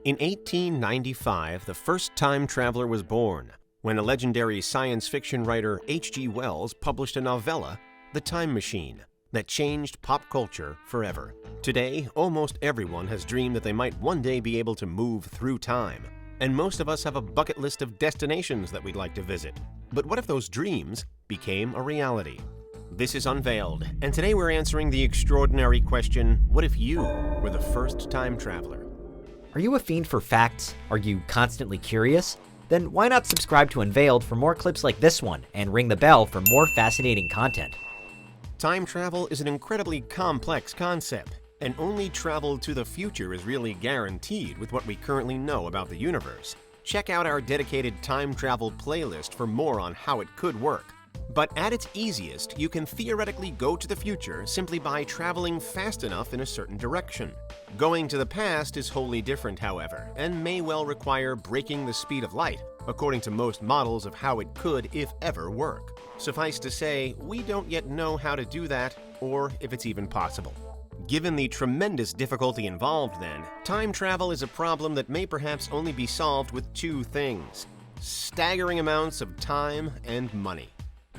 In 1895, the first time traveler was born, when a legendary science fiction writer H.G. Wells published a novella, The Time Machine, that changed pop culture forever. Today, almost everyone has dreamed that they might one day be able to move through time, and most of us have a bucket list of destinations that we'd like to visit. But what if those dreams became a reality? This is Unveiled, and today we're answering the extraordinary question, what if you were the first time traveler? Are you a fiend for facts? Are you constantly curious? Then why not subscribe to Unveiled for more clips like this one and ring the bell for more fascinating content? Time travel is an incredibly complex concept, and only travel to the future is really guaranteed with what we currently know about the universe. Check out our dedicated time travel playlist for more on how it could work. But at its easiest, you can theoretically go to the future simply by traveling fast enough in a certain direction. Going to the past is wholly different, however, and may well require breaking the speed of light, according to most models of how it could, if ever, work. Suffice to say, we don't yet know how to do that, or if it's even possible. Given the tremendous difficulty involved, then, time travel is a problem that may perhaps only be solved with two things: staggering amounts of time and money.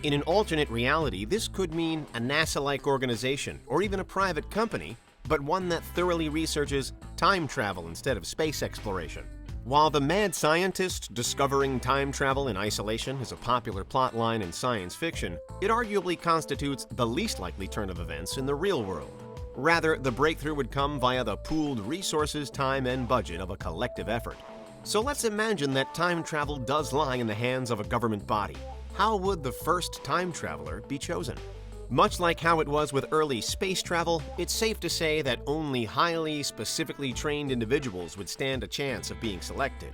In an alternate reality, this could mean a NASA-like organization, or even a private company, but one that thoroughly researches time travel instead of space exploration. While the mad scientist discovering time travel in isolation is a popular plotline in science fiction, it arguably constitutes the least likely turn of events in the real world. Rather, the breakthrough would come via the pooled resources, time, and budget of a collective effort. So let's imagine that time travel does lie in the hands of a government body. How would the first time traveler be chosen? Much like how it was with early space travel, it's safe to say that only highly specifically trained individuals would stand a chance of being selected.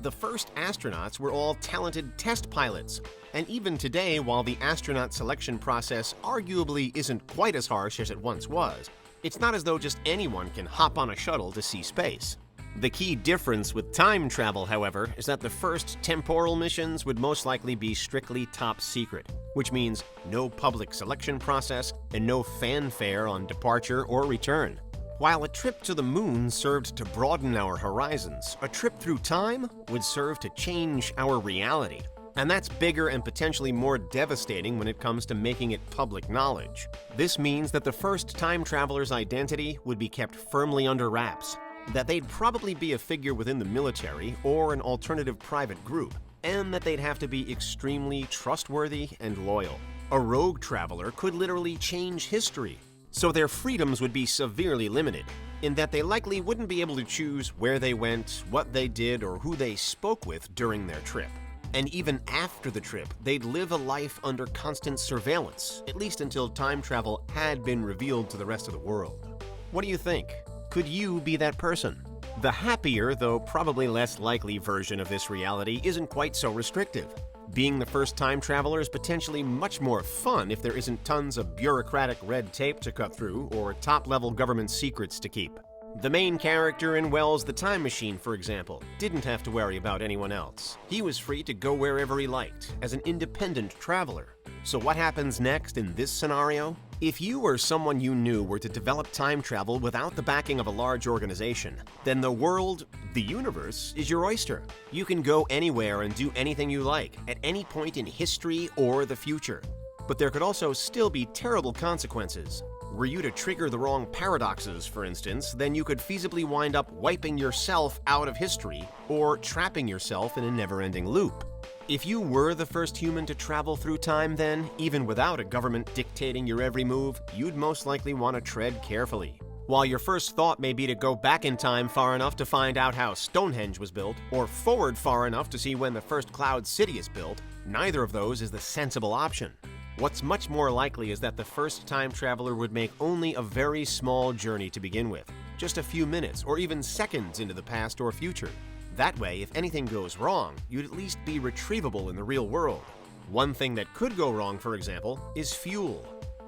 The first astronauts were all talented test pilots, and even today, while the astronaut selection process arguably isn't quite as harsh as it once was, it's not as though just anyone can hop on a shuttle to see space. The key difference with time travel, however, is that the first temporal missions would most likely be strictly top secret, which means no public selection process and no fanfare on departure or return. While a trip to the moon served to broaden our horizons, a trip through time would serve to change our reality. And that's bigger and potentially more devastating when it comes to making it public knowledge. This means that the first time traveler's identity would be kept firmly under wraps, that they'd probably be a figure within the military or an alternative private group, and that they'd have to be extremely trustworthy and loyal. A rogue traveler could literally change history, so their freedoms would be severely limited, in that they likely wouldn't be able to choose where they went, what they did, or who they spoke with during their trip. And even after the trip, they'd live a life under constant surveillance, at least until time travel had been revealed to the rest of the world. What do you think? Could you be that person? The happier, though probably less likely version of this reality isn't quite so restrictive. Being the first time traveler is potentially much more fun if there isn't tons of bureaucratic red tape to cut through or top-level government secrets to keep. The main character in Wells' The Time Machine, for example, didn't have to worry about anyone else. He was free to go wherever he liked, as an independent traveler. So what happens next in this scenario? If you or someone you knew were to develop time travel without the backing of a large organization, then the world, the universe, is your oyster. You can go anywhere and do anything you like, at any point in history or the future. But there could also still be terrible consequences. Were you to trigger the wrong paradoxes, for instance, then you could feasibly wind up wiping yourself out of history or trapping yourself in a never-ending loop. If you were the first human to travel through time, then, even without a government dictating your every move, you'd most likely want to tread carefully. While your first thought may be to go back in time far enough to find out how Stonehenge was built, or forward far enough to see when the first Cloud City is built, neither of those is the sensible option. What's much more likely is that the first time traveler would make only a very small journey to begin with, just a few minutes or even seconds into the past or future. That way, if anything goes wrong, you'd at least be retrievable in the real world. One thing that could go wrong, for example, is fuel.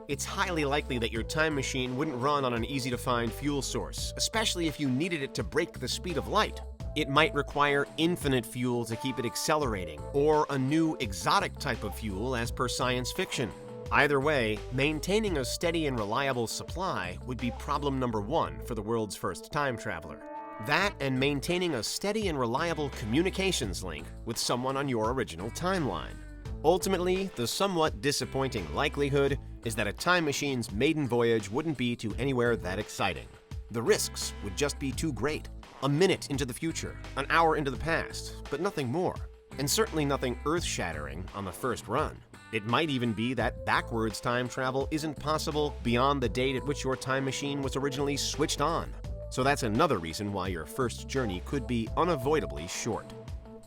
It's highly likely that your time machine wouldn't run on an easy-to-find fuel source, especially if you needed it to break the speed of light. It might require infinite fuel to keep it accelerating, or a new exotic type of fuel as per science fiction. Either way, maintaining a steady and reliable supply would be problem number one for the world's first time traveler. That and maintaining a steady and reliable communications link with someone on your original timeline. Ultimately, the somewhat disappointing likelihood is that a time machine's maiden voyage wouldn't be to anywhere that exciting. The risks would just be too great. A minute into the future, an hour into the past, but nothing more. And certainly nothing earth-shattering on the first run. It might even be that backwards time travel isn't possible beyond the date at which your time machine was originally switched on. So that's another reason why your first journey could be unavoidably short.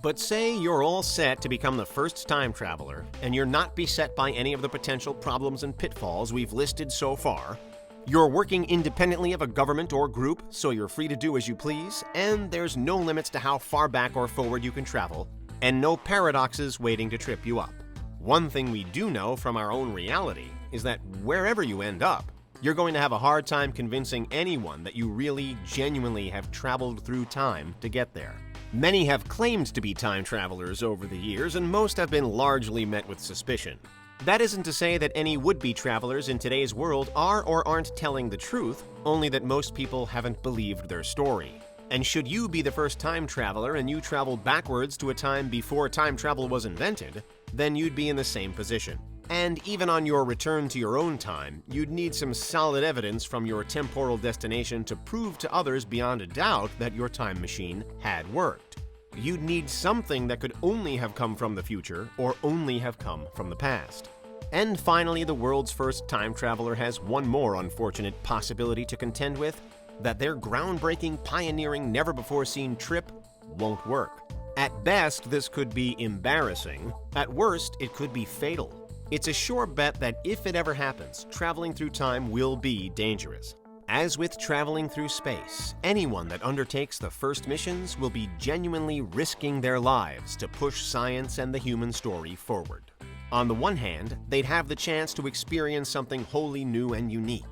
But say you're all set to become the first time traveler, and you're not beset by any of the potential problems and pitfalls we've listed so far. You're working independently of a government or group, so you're free to do as you please, and there's no limits to how far back or forward you can travel, and no paradoxes waiting to trip you up. One thing we do know from our own reality is that wherever you end up, you're going to have a hard time convincing anyone that you really, genuinely have traveled through time to get there. Many have claimed to be time travelers over the years, and most have been largely met with suspicion. That isn't to say that any would-be travelers in today's world are or aren't telling the truth, only that most people haven't believed their story. And should you be the first time traveler and you traveled backwards to a time before time travel was invented, then you'd be in the same position. And even on your return to your own time, you'd need some solid evidence from your temporal destination to prove to others beyond a doubt that your time machine had worked. You'd need something that could only have come from the future or only have come from the past. And finally, the world's first time traveler has one more unfortunate possibility to contend with, that their groundbreaking, pioneering, never-before-seen trip won't work. At best, this could be embarrassing. At worst, it could be fatal. It's a sure bet that if it ever happens, traveling through time will be dangerous. As with traveling through space, anyone that undertakes the first missions will be genuinely risking their lives to push science and the human story forward. On the one hand, they'd have the chance to experience something wholly new and unique.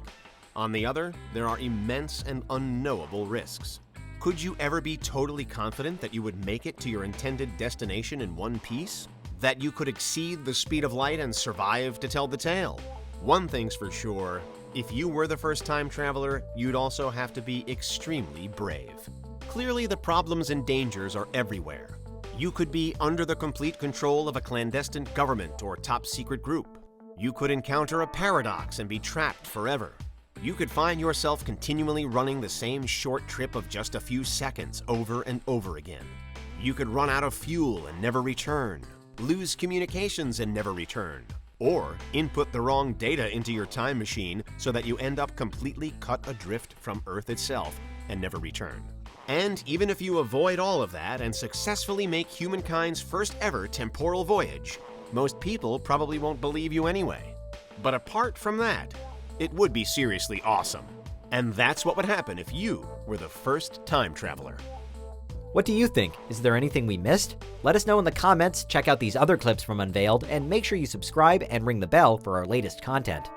On the other, there are immense and unknowable risks. Could you ever be totally confident that you would make it to your intended destination in one piece? That you could exceed the speed of light and survive to tell the tale? One thing's for sure, if you were the first time traveler, you'd also have to be extremely brave. Clearly, the problems and dangers are everywhere. You could be under the complete control of a clandestine government or top secret group. You could encounter a paradox and be trapped forever. You could find yourself continually running the same short trip of just a few seconds over and over again. You could run out of fuel and never return, lose communications and never return, or input the wrong data into your time machine so that you end up completely cut adrift from Earth itself and never return. And even if you avoid all of that and successfully make humankind's first ever temporal voyage, most people probably won't believe you anyway. But apart from that, it would be seriously awesome. And that's what would happen if you were the first time traveler. What do you think? Is there anything we missed? Let us know in the comments, check out these other clips from Unveiled, and make sure you subscribe and ring the bell for our latest content.